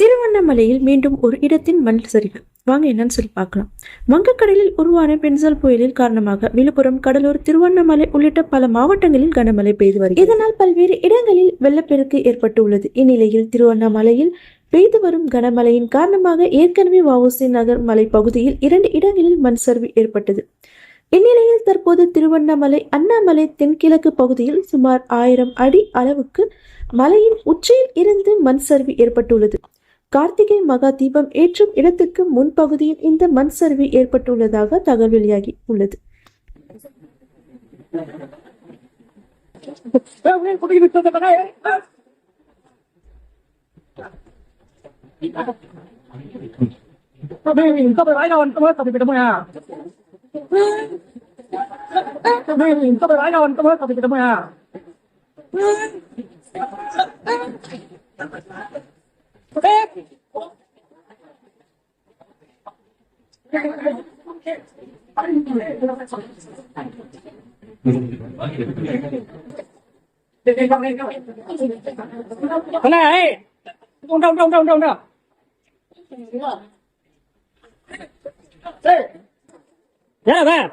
திருவண்ணாமலையில் மீண்டும் ஒரு இடத்தின் மண் சரிவு. வாங்க என்னன்னு சொல்லி பார்க்கலாம். வங்கக்கடலில் உருவான பென்சால் புயலில் காரணமாக விழுப்புரம், கடலூர், திருவண்ணாமலை உள்ளிட்ட பல மாவட்டங்களில் கனமழை பெய்து வருகிறது. இதனால் பல்வேறு இடங்களில் வெள்ளப்பெருக்கு ஏற்பட்டுள்ளது. இந்நிலையில் திருவண்ணாமலையில் பெய்து வரும் கனமழையின் காரணமாக ஏற்கனவே வஉசி நகர் மலை பகுதியில் 2 இடங்களில் மண் சரிவு ஏற்பட்டது. இந்நிலையில் தற்போது திருவண்ணாமலை அண்ணாமலை தென்கிழக்கு பகுதியில் சுமார் 1000 அடி அளவுக்கு மலையின் உச்சியில் இருந்து மண் சரிவு ஏற்பட்டுள்ளது. கார்த்திகை மகா தீபம் ஏற்றும் இடத்துக்கு முன்பகுதியில் இந்த மண் சரிவு ஏற்பட்டுள்ளதாக தகவல் வெளியாகி உள்ளது. Yeah, man.